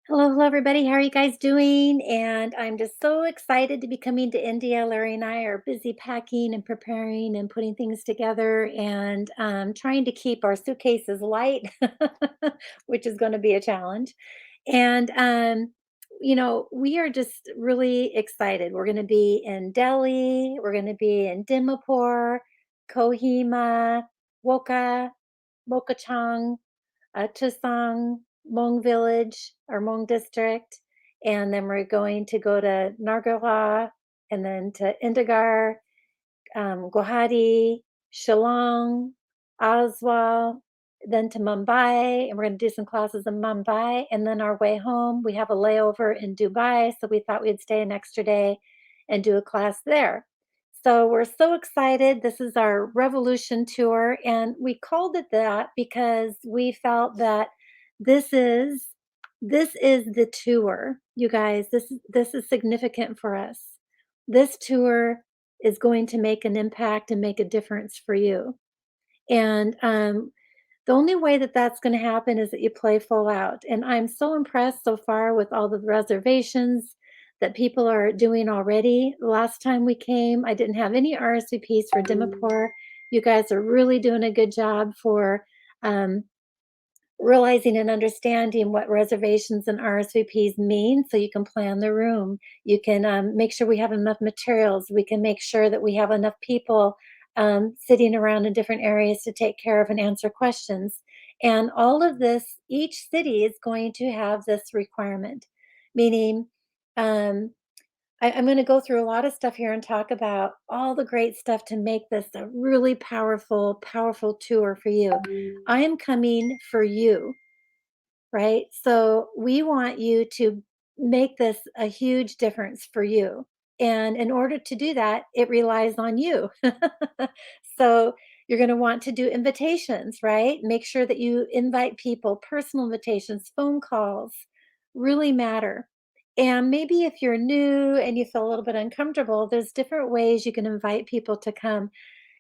Hello, hello, everybody. How are you guys doing? And I'm just so excited to be coming to India. Larry and I are busy packing and preparing and putting things together and trying to keep our suitcases light, which is going to be a challenge. And, we are just really excited. We're going to be in Delhi, we're going to be in Dimapur, Kohima, Woka, Mokachang, Tusang, Hmong village or Hmong district, and then we're going to go to Nargala and then to Indigar, Guwahati, Shillong, Oswal, then to Mumbai, and we're going to do some classes in Mumbai. And then our way home, we have a layover in Dubai, so we thought we'd stay an extra day and do a class there. So we're so excited. This is our Revolution tour, and we called it that because we felt that this is this is the tour, you guys. This is significant for us. This tour is going to make an impact and make a difference for you. And the only way that that's going to happen is that you play full out. And I'm so impressed so far with all the reservations that people are doing already. The last time we came, I didn't have any RSVPs for Dimapur. You guys are really doing a good job for um, realizing and understanding what reservations and RSVPs mean so you can plan the room. You can make sure we have enough materials. We can make sure that we have enough people sitting around in different areas to take care of and answer questions. And all of this, each city is going to have this requirement, meaning um, I'm going to go through a lot of stuff here and talk about all the great stuff to make this a really powerful, powerful tour for you. I am coming for you, right? So we want you to make this a huge difference for you. And in order to do that, it relies on you. So you're going to want to do invitations, right? Make sure that you invite people, personal invitations, phone calls really matter. And maybe if you're new and you feel a little bit uncomfortable, there's different ways you can invite people to come.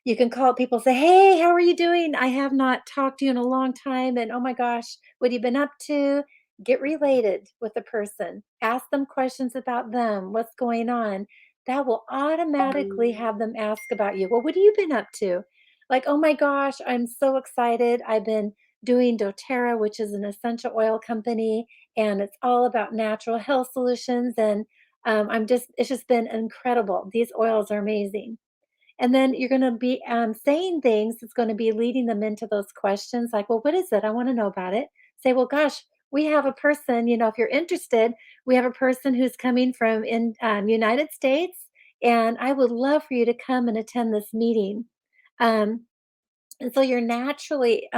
You can call people, say, "Hey, how are you doing? I have not talked to you in a long time, and oh my gosh, what have you been up to?" Get related with the person. Ask them questions about them, what's going on. That will automatically have them ask about you. "Well, what have you been up to?" Like, "Oh my gosh, I'm so excited. I've been doing doTERRA, which is an essential oil company, and it's all about natural health solutions. And it's just been incredible. These oils are amazing." And then you're gonna be, saying things that's gonna be leading them into those questions like, "Well, what is it? I wanna know about it." Say, "Well, gosh, we have a person, if you're interested, we have a person who's coming from in, United States, and I would love for you to come and attend this meeting." Um, and so you're naturally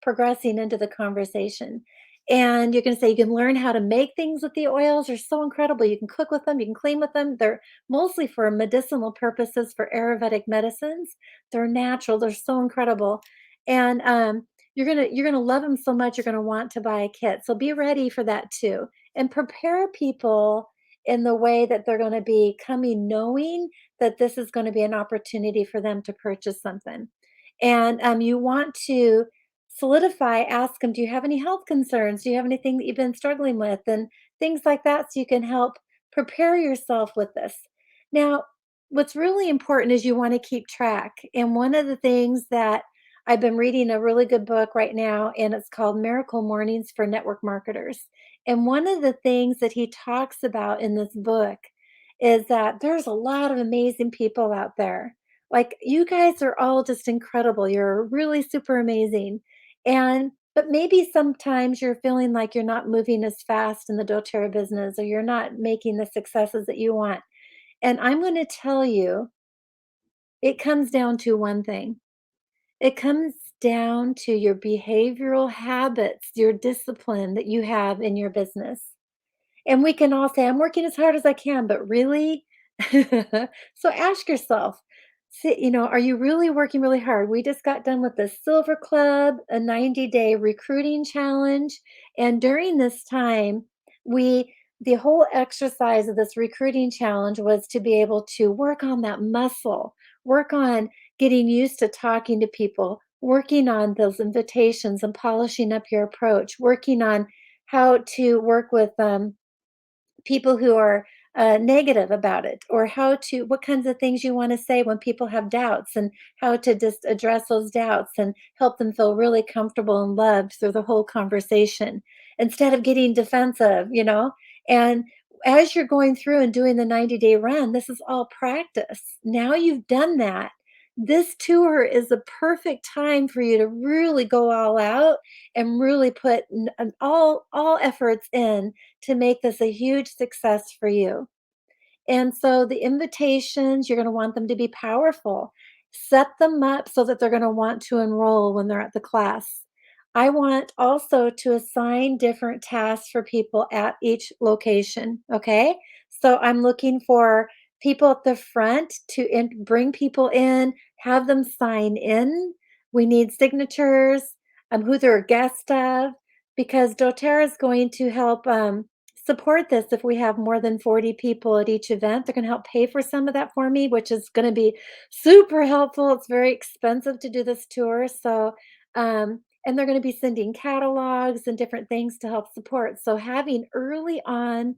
progressing into the conversation. And you're going to say you can learn how to make things with the oils. They're so incredible. You can cook with them, you can clean with them. They're mostly for medicinal purposes, for Ayurvedic medicines. They're natural, they're so incredible. And you're gonna love them so much you're gonna want to buy a kit. So be ready for that too. And prepare people in the way that they're going to be coming knowing that this is going to be an opportunity for them to purchase something. And you want to solidify, ask them, "Do you have any health concerns? Do you have anything that you've been struggling with?" And things like that so you can help prepare yourself with this. Now, what's really important is you want to keep track. And one of the things that I've been reading a really good book right now, and it's called Miracle Mornings for Network Marketers. And one of the things that he talks about in this book is that there's a lot of amazing people out there, like, you guys are all just incredible. You're really super amazing. But maybe sometimes you're feeling like you're not moving as fast in the doTERRA business or you're not making the successes that you want. And I'm going to tell you, it comes down to one thing. It comes down to your behavioral habits, your discipline that you have in your business. And we can all say, "I'm working as hard as I can," but really? So ask yourself, are you really working really hard? We just got done with the Silver Club, a 90-day recruiting challenge. And during this time, the whole exercise of this recruiting challenge was to be able to work on that muscle, work on getting used to talking to people, working on those invitations and polishing up your approach, working on how to work with people who are negative about it, or how to what kinds of things you want to say when people have doubts, and how to just address those doubts and help them feel really comfortable and loved through the whole conversation instead of getting defensive. And as you're going through and doing the 90-day run, this is all practice. Now you've done that. This tour is the perfect time for you to really go all out and really put all efforts in to make this a huge success for you. And so the invitations, you're going to want them to be powerful. Set them up so that they're going to want to enroll when they're at the class. I want also to assign different tasks for people at each location. Okay. So I'm looking for people at the front to bring people in, have them sign in. We need signatures, who they're a guest of, because doTERRA is going to help support this. If we have more than 40 people at each event, they're going to help pay for some of that for me, which is going to be super helpful. It's very expensive to do this tour. So, and they're going to be sending catalogs and different things to help support. So, having early on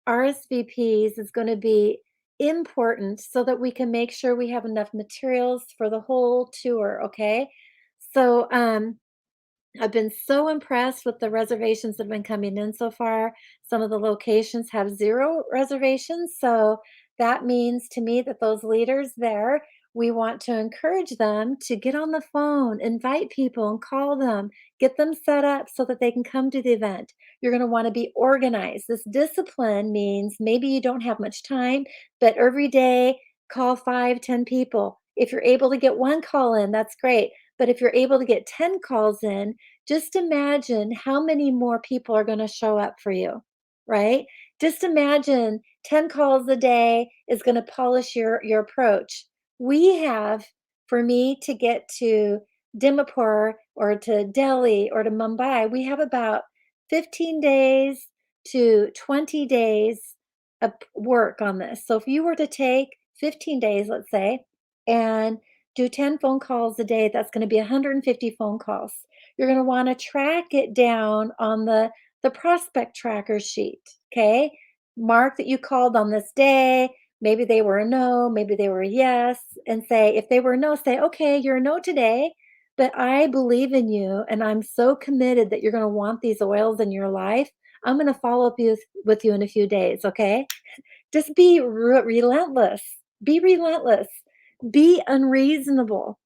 RSVPs is going to be important so that we can make sure we have enough materials for the whole tour. Okay. So, I've been so impressed with the reservations that have been coming in so far. Some of the locations have 0 reservations, so that means to me that those leaders there, we want to encourage them to get on the phone, invite people and call them, get them set up so that they can come to the event. You're gonna wanna be organized. This discipline means maybe you don't have much time, but every day call 5, 10 people. If you're able to get 1 call in, that's great. But if you're able to get 10 calls in, just imagine how many more people are going to show up for you, right? Just imagine 10 calls a day is going to polish your approach. We have, for me to get to Dimapur or to Delhi or to Mumbai, we have about 15 days to 20 days of work on this. So if you were to take 15 days, let's say, and do 10 phone calls a day, that's going to be 150 phone calls. You're going to want to track it down on the prospect tracker sheet. Okay. Mark that you called on this day. Maybe they were a no, maybe they were a yes. And say, if they were a no, say, okay, you're a no today, but I believe in you and I'm so committed that you're going to want these oils in your life. I'm going to follow up with you in a few days. Okay. Just be relentless. Be relentless. Be unreasonable.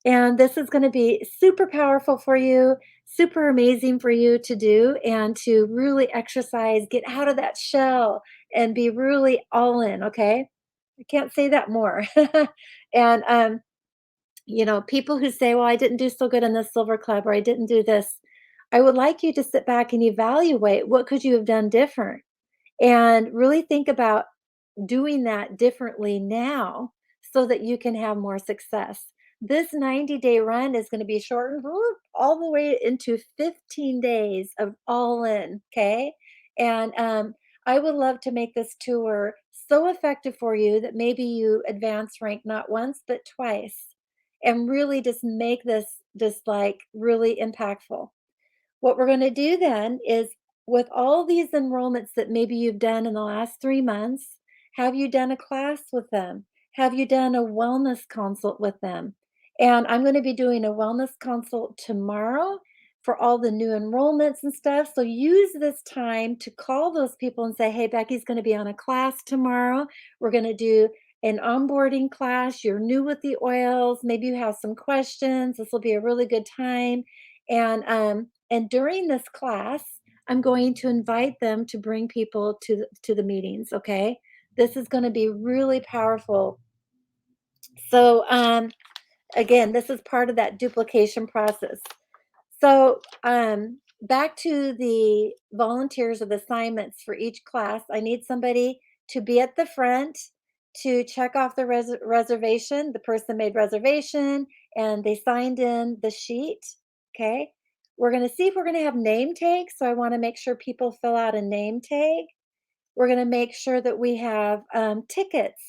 And this is going to be super powerful for you, super amazing for you to do, and to really exercise, get out of that shell and be really all in. Okay. I can't say that more. And, people who say, well, I didn't do so good in this silver club, or I didn't do this. I would like you to sit back and evaluate what could you have done different, and really think about doing that differently now so that you can have more success. This 90-day run is going to be shortened all the way into 15 days of all in. Okay. And I would love to make this tour so effective for you that maybe you advance rank not once, but twice, and really just make this just like really impactful. What we're going to do then is, with all these enrollments that maybe you've done in the last 3 months, have you done a class with them? Have you done a wellness consult with them? And I'm going to be doing a wellness consult tomorrow for all the new enrollments and stuff. So use this time to call those people and say, hey, Becky's going to be on a class tomorrow. We're going to do an onboarding class. You're new with the oils. Maybe you have some questions. This will be a really good time. And during this class, I'm going to invite them to bring people to the meetings. Okay, this is going to be really powerful. So again, this is part of that duplication process. So back to the volunteers or the assignments for each class. I need somebody to be at the front to check off the reservation. The person made reservation and they signed in the sheet. Okay. We're going to see if we're going to have name tags. So I want to make sure people fill out a name tag. We're going to make sure that we have tickets.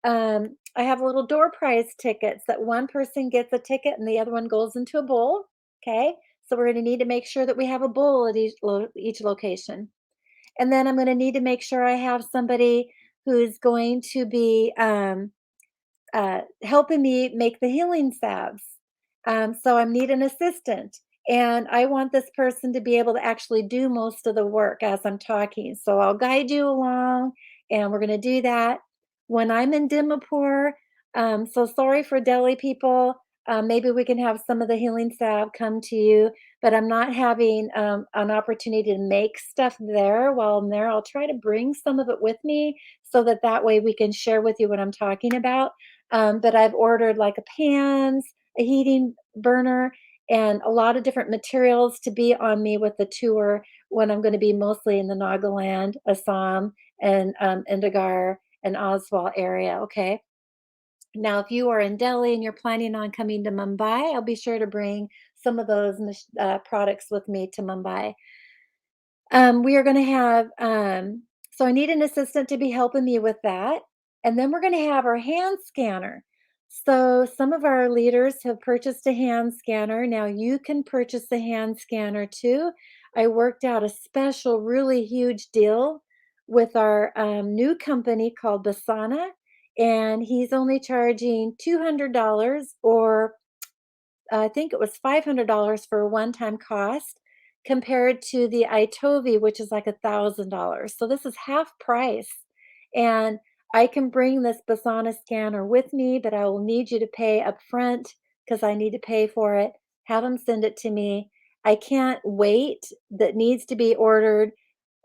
I have little door prize tickets that one person gets a ticket and the other one goes into a bowl. Okay. So we're going to need to make sure that we have a bowl at each location. And then I'm going to need to make sure I have somebody who's going to be helping me make the healing salves. So I need an assistant. And I want this person to be able to actually do most of the work as I'm talking. So I'll guide you along, and we're going to do that. When I'm in Dimapur, so sorry for Delhi people. Maybe we can have some of the healing salve come to you, but I'm not having an opportunity to make stuff there while I'm there. I'll try to bring some of it with me so that that way we can share with you what I'm talking about. But I've ordered like a pans, a heating burner, and a lot of different materials to be on me with the tour when I'm going to be mostly in the Nagaland, Assam, and Indigar and Oswal area. Okay. Now, if you are in Delhi and you're planning on coming to Mumbai, I'll be sure to bring some of those products with me to Mumbai. We are gonna have, so I need an assistant to be helping me with that, and then we're gonna have our hand scanner. So some of our leaders have purchased a hand scanner. Now you can purchase a hand scanner too. I worked out a special, really huge deal with our new company called Basana, and he's only charging $200 or I think it was $500 for a one-time cost compared to the Itovi, which is like $1,000. So this is half price. And I can bring this Basana scanner with me, but I will need you to pay up front because I need to pay for it. Have them send it to me. I can't wait. That needs to be ordered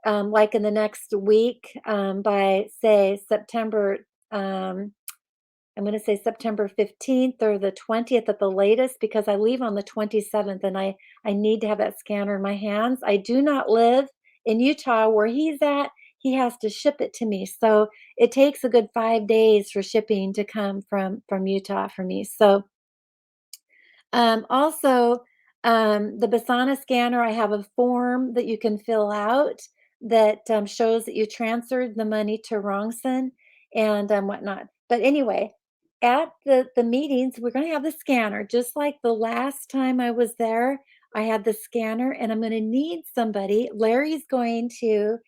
like in the next week by say September I'm gonna say September 15th or the 20th at the latest because I leave on the 27th and I need to have that scanner in my hands. I do not live in Utah where he's at. He has to ship it to me. So it takes a good 5 days for shipping to come from Utah for me. So also, the Basana scanner, I have a form that you can fill out that shows that you transferred the money to Rongson and whatnot. But anyway, at the meetings, we're going to have the scanner, just like the last time I was there. I had the scanner, and I'm going to need somebody. Larry's going to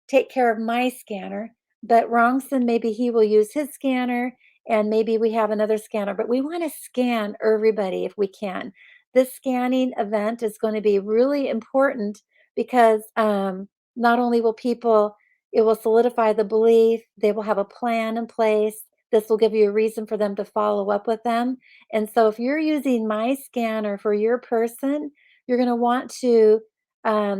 take care of my scanner, but Rongson, maybe he will use his scanner and maybe we have another scanner, but we want to scan everybody if we can. This scanning event is going to be really important because not only will people, it will solidify the belief, they will have a plan in place. This will give you a reason for them to follow up with them. And so if you're using my scanner for your person, you're going to want to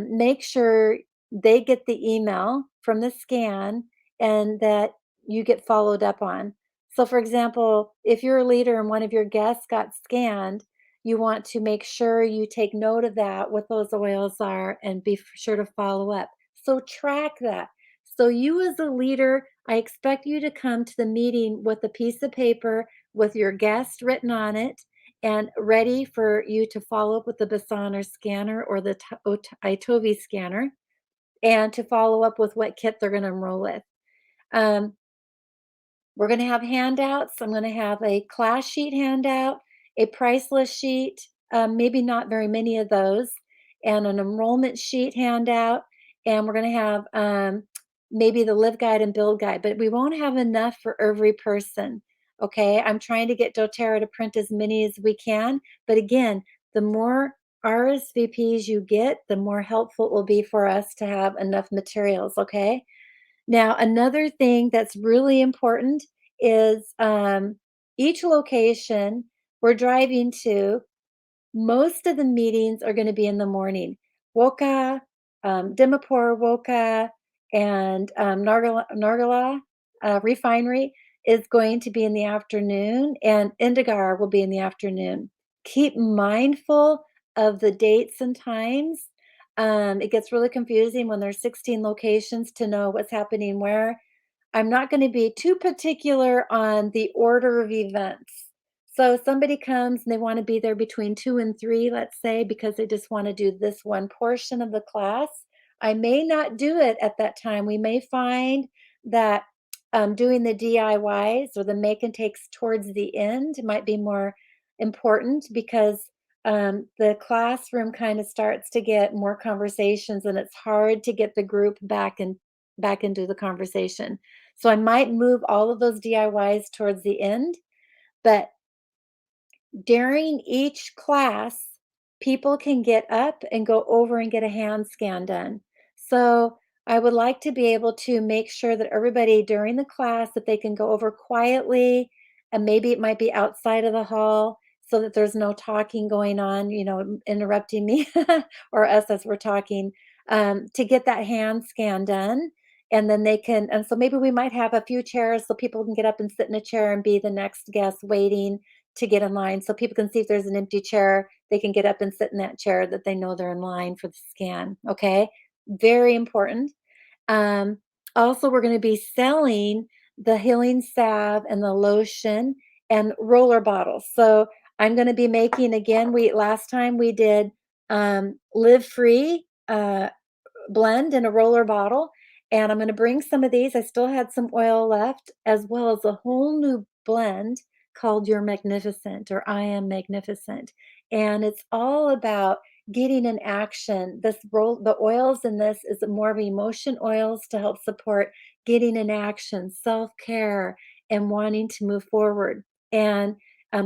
make sure they get the email from the scan and that you get followed up on. So, for example, if you're a leader and one of your guests got scanned, you want to make sure you take note of that, what those oils are, and be sure to follow up. So, track that. So, you as a leader, I expect you to come to the meeting with a piece of paper with your guest written on it and ready for you to follow up with the Basana scanner or the Itovi scanner and to follow up with what kit they're going to enroll with. Um, we're going to have handouts. I'm going to have a class sheet handout, a price list sheet, maybe not very many of those, and an enrollment sheet handout. And we're going to have maybe the live guide and build guide, but we won't have enough for every person. Okay. I'm trying to get doTERRA to print as many as we can. But again, the more RSVPs you get, the more helpful it will be for us to have enough materials. Okay. Now, another thing that's really important is each location we're driving to, most of the meetings are going to be in the morning. Woka, Dimapur, Woka, and Nargala refinery is going to be in the afternoon, and Indigar will be in the afternoon. Keep mindful of the dates and times. It gets really confusing when there's 16 locations to know what's happening where. I'm not going to be too particular on the order of events. So somebody comes and they want to be there between 2 and 3, let's say, because they just want to do this one portion of the class. I may not do it at that time. We may find that doing the DIYs or the make and takes towards the end might be more important because the classroom kind of starts to get more conversations, and it's hard to get the group back into the conversation. So I might move all of those DIYs towards the end, but during each class, people can get up and go over and get a hand scan done. So I would like to be able to make sure that everybody during the class that they can go over quietly, and maybe it might be outside of the hall so that there's no talking going on, interrupting me or us as we're talking, to get that hand scan done. And then and so maybe we might have a few chairs so people can get up and sit in a chair and be the next guest waiting to get in line, so people can see if there's an empty chair, they can get up and sit in that chair that they know they're in line for the scan, okay? Very important. Um, Also, we're gonna be selling the healing salve and the lotion and roller bottles. So I'm gonna be making, again, we last time we did, Live Free, blend in a roller bottle, and I'm gonna bring some of these. I still had some oil left, as well as a whole new blend called You're Magnificent or I Am Magnificent. And it's all about getting in action. The oils in this is more of emotion oils to help support getting in action, self-care, and wanting to move forward. And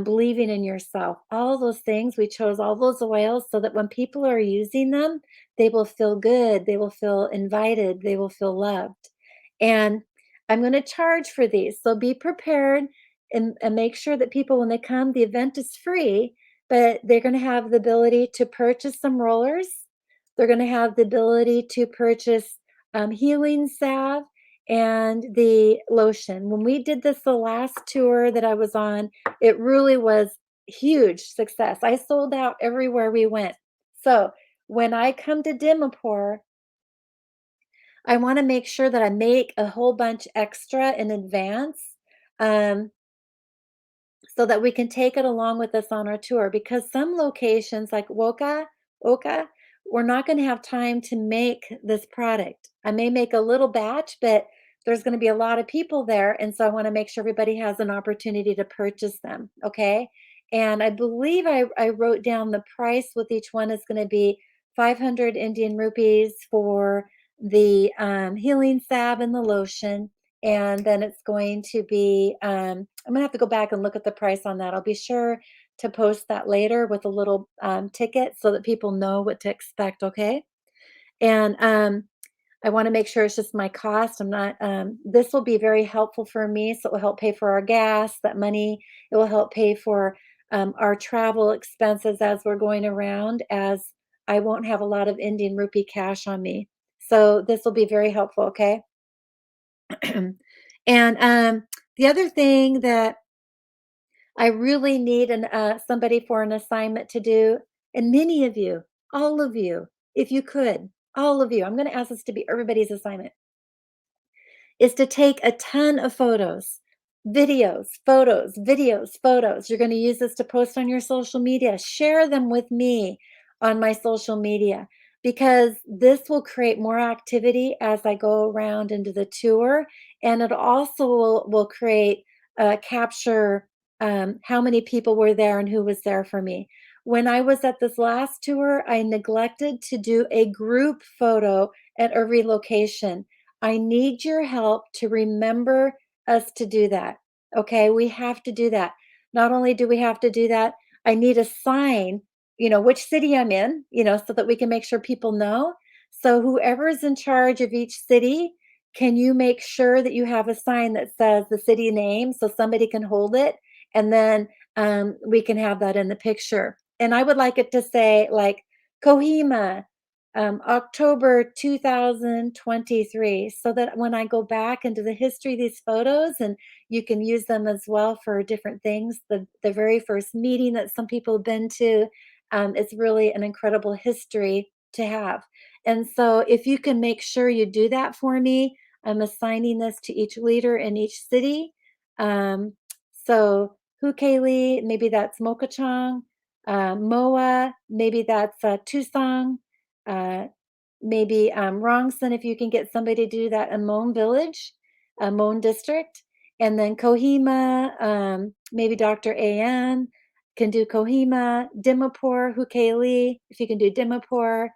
believing in yourself. All those things, we chose all those oils so that when people are using them, they will feel good, they will feel invited, they will feel loved. And I'm going to charge for these. So be prepared and make sure that people, when they come, the event is free, but they're going to have the ability to purchase some rollers. They're going to have the ability to purchase healing salve and the lotion. When we did this the last tour that I was on, it really was huge success. I sold out everywhere we went. So when I come to Dimapur, I wanna make sure that I make a whole bunch extra in advance, um, so that we can take it along with us on our tour, because some locations like Oka, we're not gonna have time to make this product. I may make a little batch, but there's gonna be a lot of people there, and so I wanna make sure everybody has an opportunity to purchase them, okay? And I believe I wrote down the price with each one is gonna be 500 Indian rupees for the, healing salve and the lotion, and then it's going to be, I'm gonna have to go back and look at the price on that. I'll be sure to post that later with a little ticket so that people know what to expect, okay? And I want to make sure it's just my cost. I'm not, this will be very helpful for me. So it will help pay for our gas, that money. It will help pay for our travel expenses as we're going around, as I won't have a lot of Indian rupee cash on me. So this will be very helpful, okay? And the other thing that I really need somebody for an assignment to do, and many of you, all of you, if you could, all of you, I'm going to ask this to be everybody's assignment, is to take a ton of photos, videos, photos. You're going to use this to post on your social media. Share them with me on my social media, because this will create more activity as I go around into the tour. And it also will create, capture how many people were there and who was there for me. When I was at this last tour, I neglected to do a group photo at every location. I need your help to remember us to do that. Okay, we have to do that. Not only do we have to do that, I need a sign, which city I'm in, so that we can make sure people know. So whoever is in charge of each city, can you make sure that you have a sign that says the city name so somebody can hold it, and then we can have that in the picture. And I would like it to say like Kohima, October 2023, so that when I go back into the history of these photos, and you can use them as well for different things. The very first meeting that some people have been to, is really an incredible history to have. And so if you can make sure you do that for me, I'm assigning this to each leader in each city. So Hukali, maybe that's Mokachang, Moa, maybe that's Tusang, uh, maybe Rongson, if you can get somebody to do that in Mon Village, Mon District, and then Kohima, maybe Dr. An, can do Kohima, Dimapur, Hukali, if you can do Dimapur,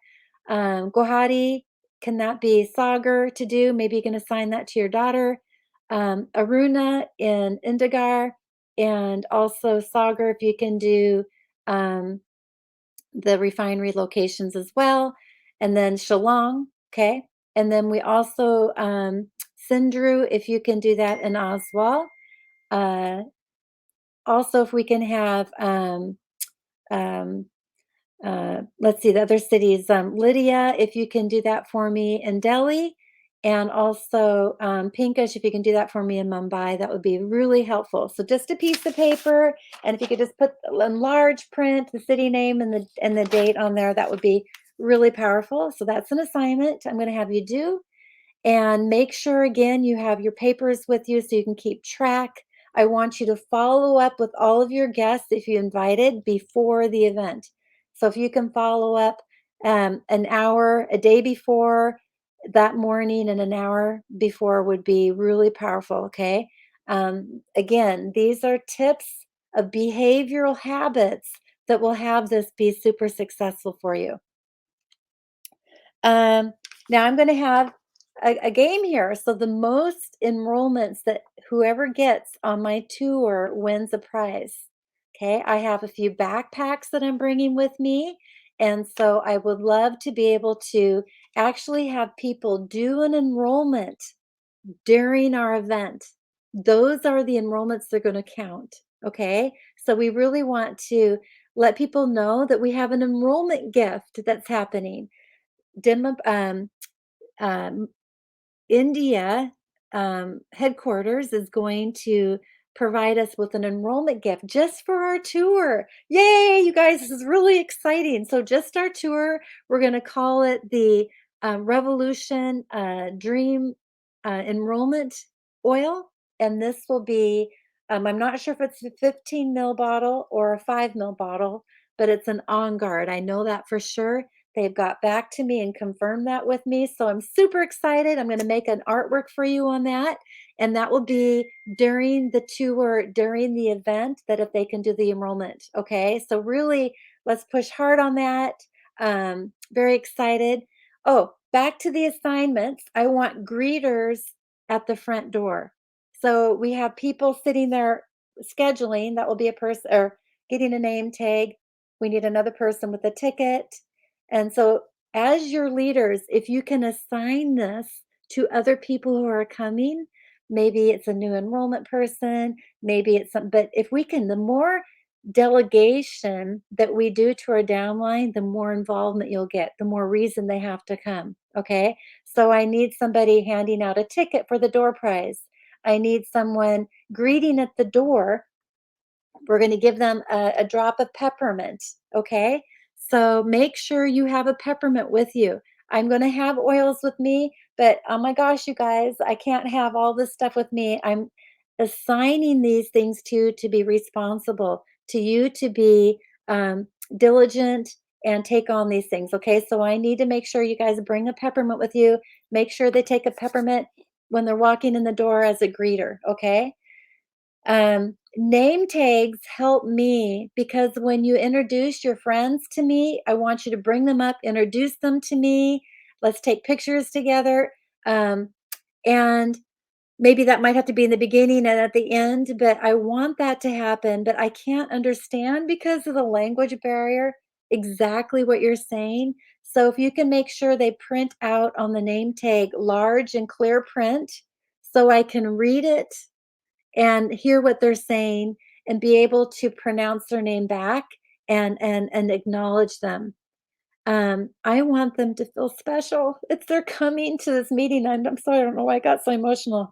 Guwahati, can that be Sagar to do? Maybe you can assign that to your daughter. Aruna in Indigar, and also Sagar, if you can do um, the refinery locations as well. And then Shillong, okay? And then we also, Sindru, if you can do that in Oswald. Uh, Also, if we can have, um, let's see, the other cities, Lydia, if you can do that for me in Delhi, and also Pinkish, if you can do that for me in Mumbai, that would be really helpful. So just a piece of paper, and if you could just put in large print the city name and the date on there, that would be really powerful. So that's an assignment I'm going to have you do. And make sure again you have your papers with you so you can keep track. I want you to follow up with all of your guests if you invited before the event. So if you can follow up an hour, a day before, that morning, and an hour before would be really powerful. Okay. Again, these are tips of behavioral habits that will have this be super successful for you. Um, Now I'm going to have a game here. So the most enrollments that whoever gets on my tour wins a prize. Okay, I have a few backpacks that I'm bringing with me. And so I would love to be able to actually have people do an enrollment during our event. Those are the enrollments that are going to count. Okay, so we really want to let people know that we have an enrollment gift that's happening. Dim um, India headquarters is going to provide us with an enrollment gift just for our tour. Yay, you guys, this is really exciting. So, just our tour, we're going to call it the Revolution Dream Enrollment Oil. And this will be, I'm not sure if it's a 15 ml bottle or a 5 ml bottle, but it's an On Guard. I know that for sure. They've got back to me and confirmed that with me. So I'm super excited. I'm going to make an artwork for you on that. And that will be during the tour, during the event, that if they can do the enrollment. Okay. So really, let's push hard on that. Very excited. Oh, back to the assignments. I want greeters at the front door. So we have people sitting there scheduling. That will be a person or getting a name tag. We need another person with a ticket. And so, as your leaders, if you can assign this to other people who are coming, maybe it's a new enrollment person, maybe it's some, but if we can, the more delegation that we do to our downline, the more involvement you'll get, the more reason they have to come. Okay. So, I need somebody handing out a ticket for the door prize. I need someone greeting at the door. We're going to give them a drop of peppermint. Okay. So make sure you have a peppermint with you. I'm going to have oils with me, but oh my gosh, you guys, I can't have all this stuff with me. I'm assigning these things to be responsible, to you to be diligent and take on these things. Okay. So I need to make sure you guys bring a peppermint with you. Make sure they take a peppermint when they're walking in the door as a greeter. Okay. Name tags help me because when you introduce your friends to me, I want you to bring them up, introduce them to me. Let's take pictures together. Um, and maybe that might have to be in the beginning and at the end, but I want that to happen. But I can't understand because of the language barrier exactly what you're saying. So if you can make sure they print out on the name tag large and clear print so I can read it and hear what they're saying and be able to pronounce their name back and acknowledge them. I want them to feel special. It's their coming to this meeting. I'm sorry, I don't know why I got so emotional,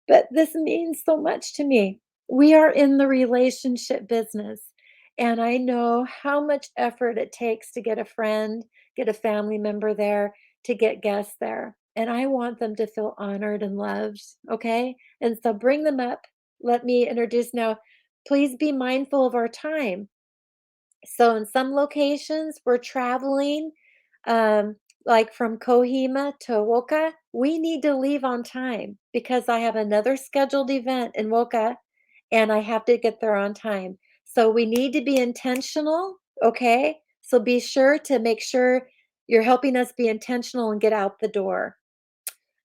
but this means so much to me. We are in the relationship business, and I know how much effort it takes to get a friend, get a family member there, to get guests there. And I want them to feel honored and loved. Okay. And so bring them up. Let me introduce now. Please be mindful of our time. So in some locations, we're traveling, um, like from Kohima to Woka. We need to leave on time because I have another scheduled event in Woka and I have to get there on time. So we need to be intentional, okay? So be sure to make sure you're helping us be intentional and get out the door.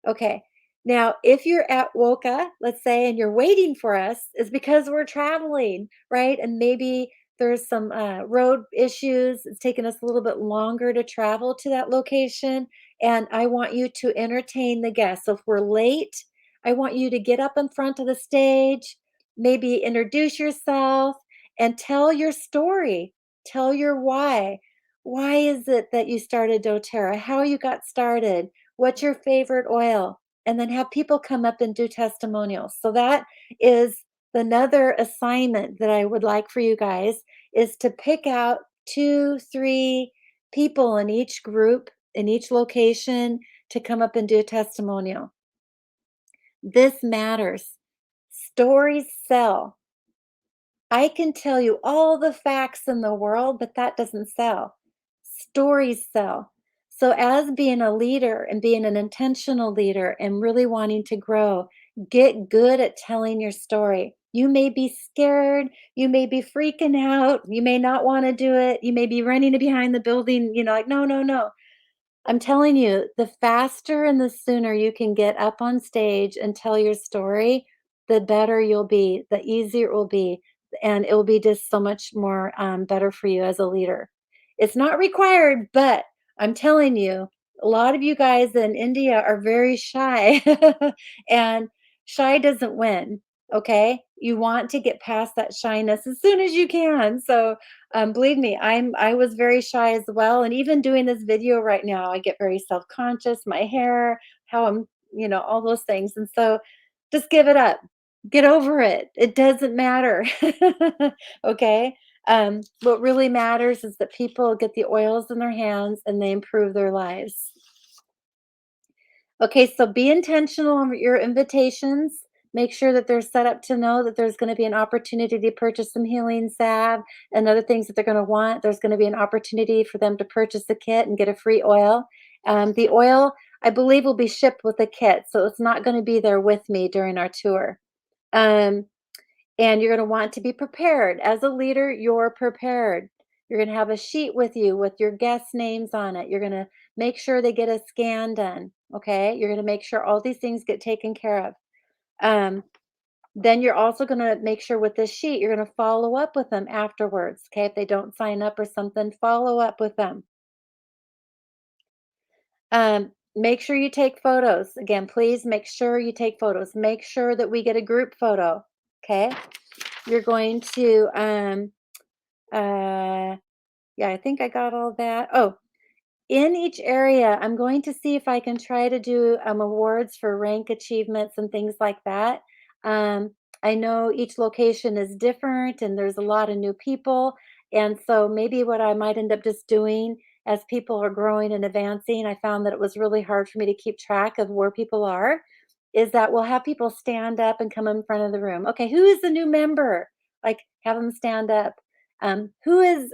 Okay. Now, if you're at Woka, let's say, and you're waiting for us, is because we're traveling, right? And maybe there's some road issues. It's taken us a little bit longer to travel to that location. And I want you to entertain the guests. So if we're late, I want you to get up in front of the stage, maybe introduce yourself and tell your story. Tell your why. Why is it that you started doTERRA? How you got started? What's your favorite oil? And then have people come up and do testimonials. So that is another assignment that I would like for you guys is to pick out 2, 3 people in each group, in each location to come up and do a testimonial. This matters. Stories sell. I can tell you all the facts in the world, but that doesn't sell. Stories sell. So, as being a leader and being an intentional leader and really wanting to grow, get good at telling your story. You may be scared. You may be freaking out. You may not want to do it. You may be running behind the building, like, no, no, no. I'm telling you, the faster and the sooner you can get up on stage and tell your story, the better you'll be, the easier it will be, and it will be just so much more better for you as a leader. It's not required, but I'm telling you, a lot of you guys in India are very shy, and shy doesn't win. Okay, you want to get past that shyness as soon as you can. So believe me, I was very shy as well, and even doing this video right now, I get very self-conscious, my hair, how I'm, all those things, and so just give it up. Get over it. It doesn't matter. Okay? What really matters is that people get the oils in their hands and they improve their lives. Okay, so be intentional on your invitations. Make sure that they're set up to know that there's going to be an opportunity to purchase some healing salve and other things that they're going to want. There's going to be an opportunity for them to purchase a kit and get a free oil. The oil, I believe, will be shipped with the kit, so it's not going to be there with me during our tour. Um, and you're going to want to be prepared. As a leader, you're prepared. You're going to have a sheet with you with your guest names on it. You're going to make sure they get a scan done. Okay. You're going to make sure all these things get taken care of. Um, then you're also going to make sure with this sheet, you're going to follow up with them afterwards. Okay. If they don't sign up or something, follow up with them. Make sure you take photos. Again, please make sure you take photos. Make sure that we get a group photo. Okay. You're going to, uh, yeah, I think I got all that. Oh, in each area, I'm going to see if I can try to do awards for rank achievements and things like that. Um, I know each location is different and there's a lot of new people. And so maybe what I might end up just doing as people are growing and advancing, I found that it was really hard for me to keep track of where people are, is that we'll have people stand up and come in front of the room. Okay, who is the new member? Like have them stand up. Who's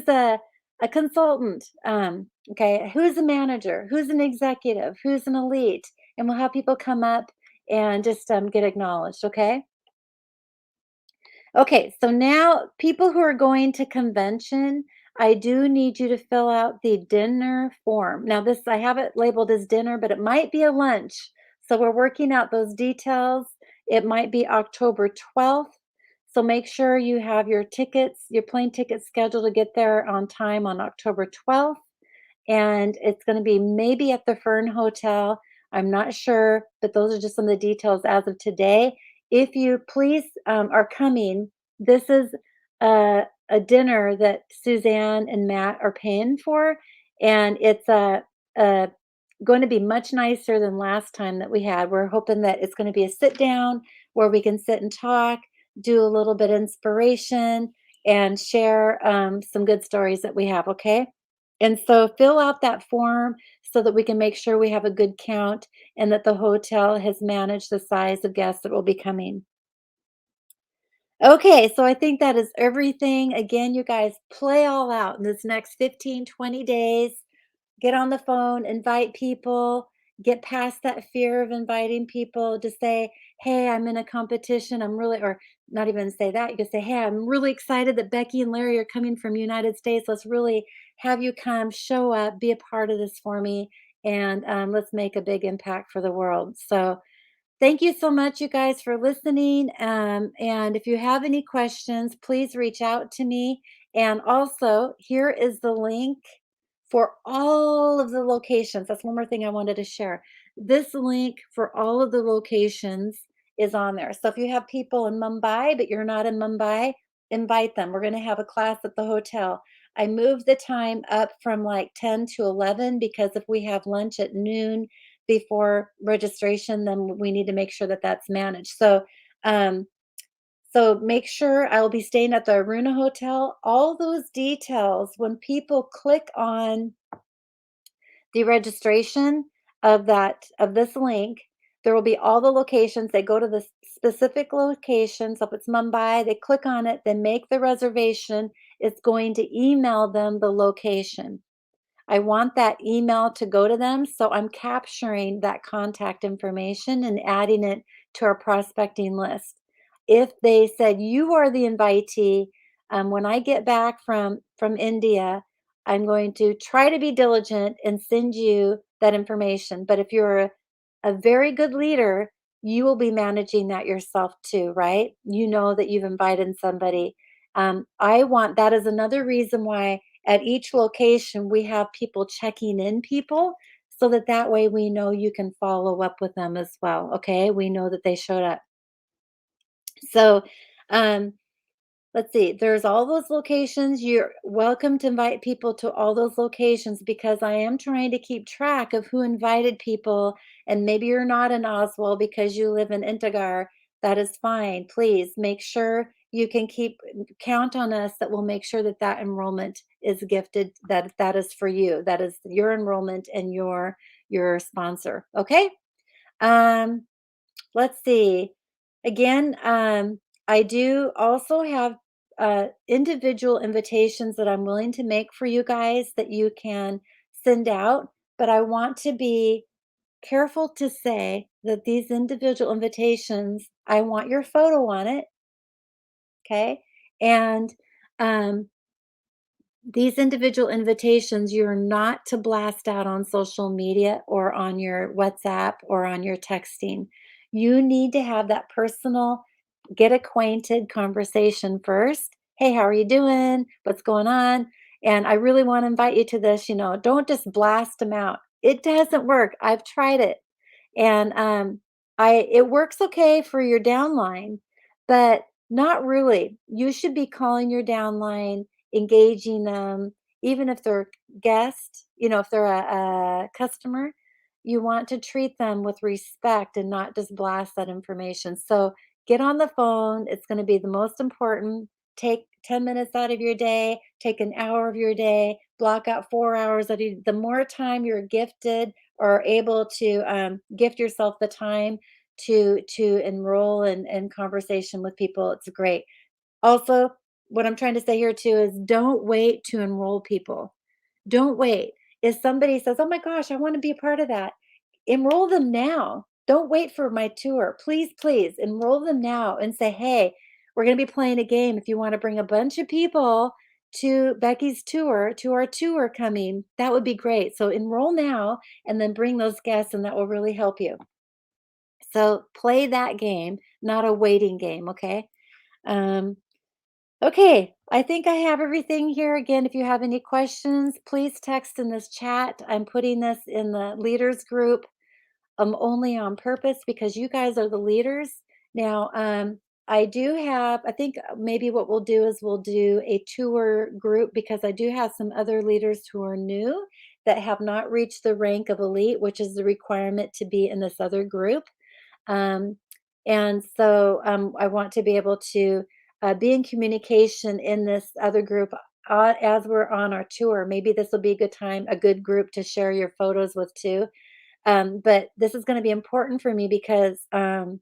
a consultant, okay, who's a manager, who's an executive, who's an elite, and we'll have people come up and just get acknowledged, okay? Okay, so now people who are going to convention, I do need you to fill out the dinner form. Now, this I have it labeled as dinner, but it might be a lunch. So we're working out those details. It might be October 12th. So make sure you have your tickets, your plane tickets scheduled to get there on time on October 12th, and it's going to be maybe at the Fern Hotel. I'm not sure, but those are just some of the details as of today. If you please are coming, this is a dinner that Suzanne and Matt are paying for, and it's a going to be much nicer than last time that we had. We're hoping that it's going to be a sit down where we can sit and talk, do a little bit of inspiration, and share some good stories that we have. Okay. And so fill out that form so that we can make sure we have a good count and that the hotel has managed the size of guests that will be coming. Okay, so I think that is everything. Again, you guys play all out in this next 15, 20 days. Get on the phone, invite people, get past that fear of inviting people. Just say, hey, I'm in a competition. I'm really, or not even say that. You can say, hey, I'm really excited that Becky and Larry are coming from United States. Let's really have you come, show up, be a part of this for me, and let's make a big impact for the world. So, thank you so much, you guys, for listening. And if you have any questions, please reach out to me. And also, here is the link for all of the locations. That's one more thing I wanted to share. This link for all of the locations is on there. So if you have people in Mumbai, but you're not in Mumbai, invite them. We're going to have a class at the hotel. I moved the time up from like 10 to 11 because if we have lunch at noon, before registration, then we need to make sure that that's managed. Um, so make sure I'll be staying at the Aruna Hotel. All those details, when people click on the registration of this link, there will be all the locations. They go to the specific locations. So if it's Mumbai, they click on it, they make the reservation. It's going to email them the location. I want that email to go to them, so I'm capturing that contact information and adding it to our prospecting list. If they said, "You are the invitee," when I get back from India, I'm going to try to be diligent and send you that information. But if you're a very good leader, you will be managing that yourself too, right? You know that you've invited somebody. I want that is another reason why at each location we have people checking in people so that that way we know you can follow up with them as well. Okay, we know that they showed up. So um let's see, there's all those locations. You're welcome to invite people to all those locations because I am trying to keep track of who invited people. And maybe you're not in Oswald because you live in Intigar. That is fine. Please make sure you can count on us that we'll make sure that that enrollment is gifted, that that is for you. That is your enrollment and your sponsor. Okay? Um Let's see. Again, I do also have individual invitations that I'm willing to make for you guys that you can send out, but I want to be careful to say that these individual invitations, I want your photo on it, okay? And um, these individual invitations, you're not to blast out on social media or on your WhatsApp or on your texting. You need to have that personal, get acquainted conversation first. Hey, how are you doing? What's going on? And I really want to invite you to this. Don't just blast them out. It doesn't work. I've tried it. And it works okay for your downline, but not really. You should be calling your downline, engaging them, even if they're guest, if they're a customer, you want to treat them with respect and not just blast that information. So get on the phone. It's going to be the most important. Take 10 minutes out of your day, take an hour of your day, block out 4 hours of you. The more time you're gifted or able to gift yourself the time to enroll in conversation with people, it's great. Also, what I'm trying to say here too is don't wait to enroll people. Don't wait. If somebody says, "Oh my gosh, I want to be a part of that," enroll them now. Don't wait for my tour. Please, please enroll them now and say, "Hey, we're going to be playing a game. If you want to bring a bunch of people to Becky's tour, to our tour coming, that would be great." So enroll now and then bring those guests, and that will really help you. So play that game, not a waiting game. Okay. Um, Okay, I think I have everything here. Again, if you have any questions, please text in this chat. I'm putting this in the leaders group only on purpose because you guys are the leaders. Now, I do have, I think maybe what we'll do is we'll do a tour group because I do have some other leaders who are new that have not reached the rank of elite, which is the requirement to be in this other group. Um, and so I want to be able to be in communication in this other group as we're on our tour. Maybe this will be a good time, a good group to share your photos with too. But this is going to be important for me because if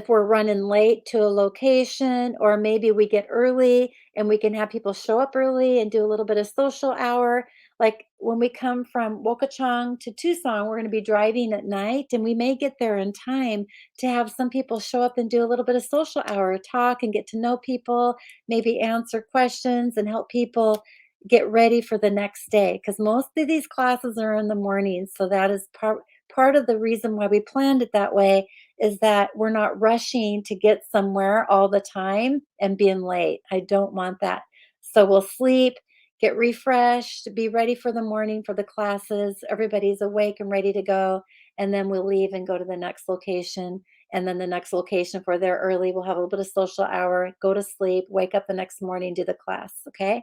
we're running late to a location, or maybe we get early and we can have people show up early and do a little bit of social hour. Like when we come from Wokachong to Tucson, we're going to be driving at night, and we may get there in time to have some people show up and do a little bit of social hour, talk and get to know people, maybe answer questions and help people get ready for the next day. Because most of these classes are in the morning. So that is part of the reason why we planned it that way, is that we're not rushing to get somewhere all the time and being late. I don't want that. So we'll sleep, get refreshed, be ready for the morning for the classes. Everybody's awake and ready to go. And then we'll leave and go to the next location. And then the next location, if we're there early, we'll have a little bit of social hour, go to sleep, wake up the next morning, do the class. Okay.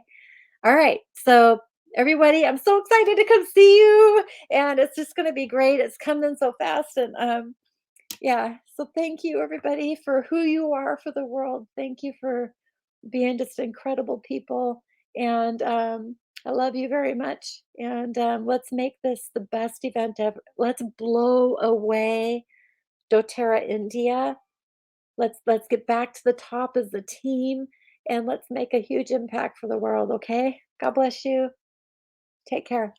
All right. So, everybody, I'm so excited to come see you. And it's just going to be great. It's coming so fast. And yeah. So, thank you, everybody, for who you are for the world. Thank you for being just incredible people. And I love you very much. And let's make this the best event ever. Let's blow away doTERRA India. Let's get back to the top as a team, and let's make a huge impact for the world. Okay. God bless you. Take care.